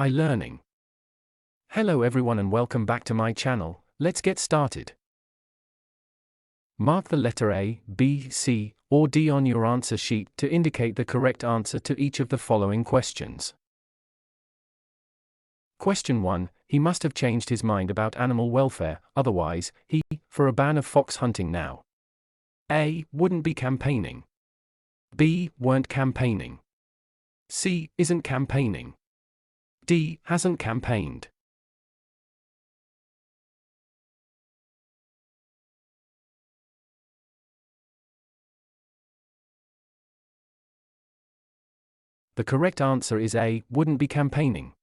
iLearning. Hello everyone and welcome back to my channel. Let's get started. Mark the letter A, B, C, or D on your answer sheet to indicate the correct answer to each of the following questions. Question 1. He must have changed his mind about animal welfare, otherwise, he, for a ban of fox hunting now. A. Wouldn't be campaigning. B. Weren't campaigning. C. Isn't campaigning. D. Hasn't campaigned. The correct answer is A. Wouldn't be campaigning.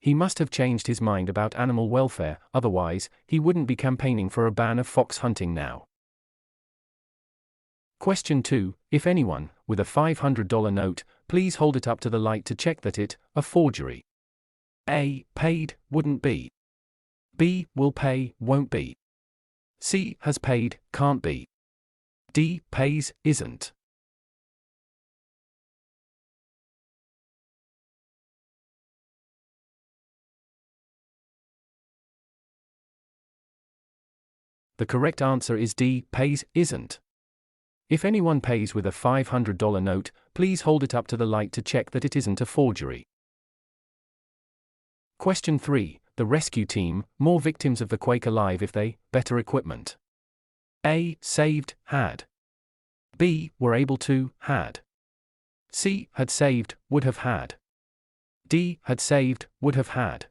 He must have changed his mind about animal welfare, otherwise, he wouldn't be campaigning for a ban of fox hunting now. Question 2. If anyone, with a $500 note, please hold it up to the light to check that it, a forgery. A. Paid, wouldn't be. B. Will pay, won't be. C. Has paid, can't be. D. Pays, isn't. The correct answer is D. Pays, isn't. If anyone pays with a $500 note, please hold it up to the light to check that it isn't a forgery. Question 3. The rescue team, more victims of the quake alive if they, better equipment. A. Saved, had. B. Were able to, had. C. Had saved, would have had. D. Had saved, would have had.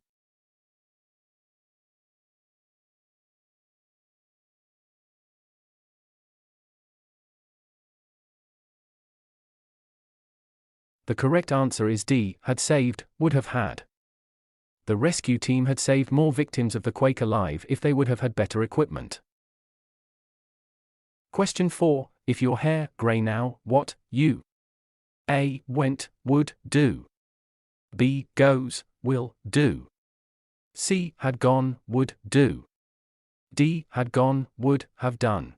The correct answer is D. Had saved, would have had. The rescue team had saved more victims of the quake alive if they would have had better equipment. Question 4. If your hair grey now, what, you? A. Went, would, do. B. Goes, will, do. C. Had gone, would, do. D. Had gone, would, have done.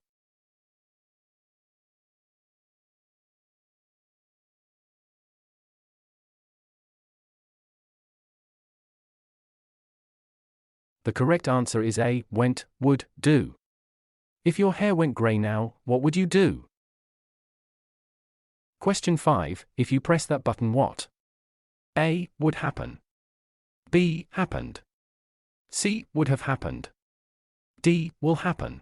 The correct answer is A. Went, would, do. If your hair went grey now, what would you do? Question 5. If you press that button, what? A. Would happen. B. Happened. C. Would have happened. D. Will happen.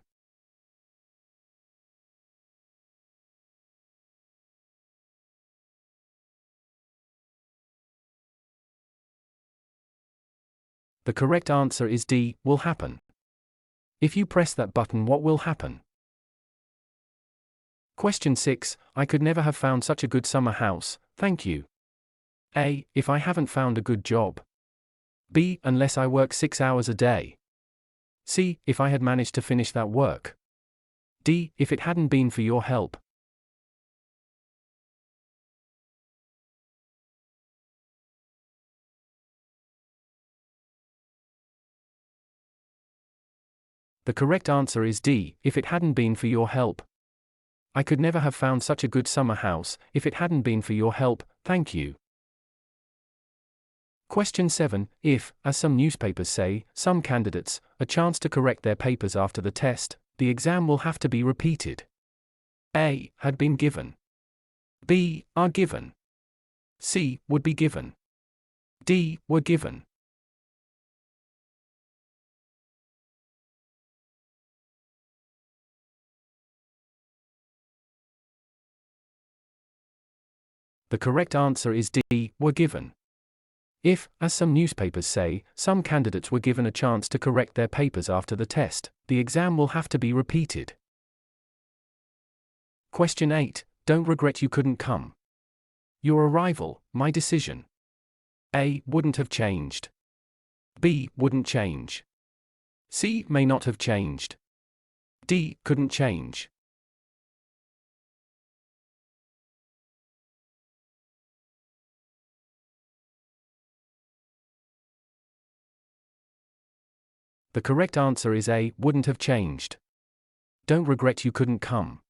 The correct answer is D. Will happen. If you press that button, what will happen? Question 6. I could never have found such a good summer house, thank you. A. If I haven't found a good job. B. Unless I work 6 hours a day. C. If I had managed to finish that work. D. If it hadn't been for your help. The correct answer is D. If it hadn't been for your help. I could never have found such a good summer house if it hadn't been for your help, thank you. Question 7. If, as some newspapers say, some candidates, a chance to correct their papers after the test, the exam will have to be repeated. A. Had been given. B. Are given. C. Would be given. D. Were given. The correct answer is D. Were given. If, as some newspapers say, some candidates were given a chance to correct their papers after the test, the exam will have to be repeated. Question 8. Don't regret you couldn't come. Your arrival, my decision. A. Wouldn't have changed. B. Wouldn't change. C. May not have changed. D. Couldn't change. The correct answer is A. Wouldn't have changed. Don't regret you couldn't come.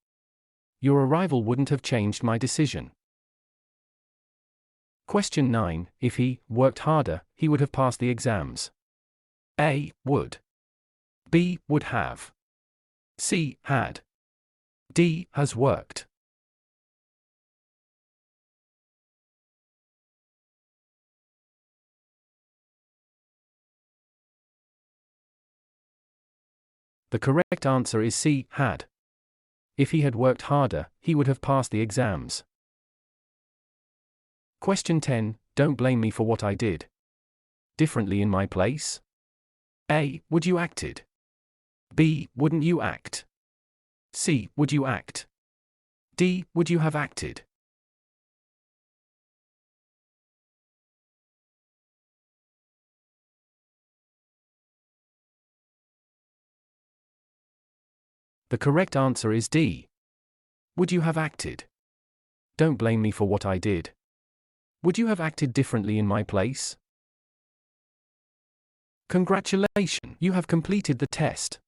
Your arrival wouldn't have changed my decision. Question 9. If he worked harder, he would have passed the exams. A. Would. B. Would have. C. Had. D. Has worked. The correct answer is C. Had. If he had worked harder, he would have passed the exams. Question 10. Don't blame me for what I did differently in my place. A. Would you acted? B. Wouldn't you act? C. Would you act? D. Would you have acted? The correct answer is D. Would you have acted? Don't blame me for what I did. Would you have acted differently in my place? Congratulations, you have completed the test.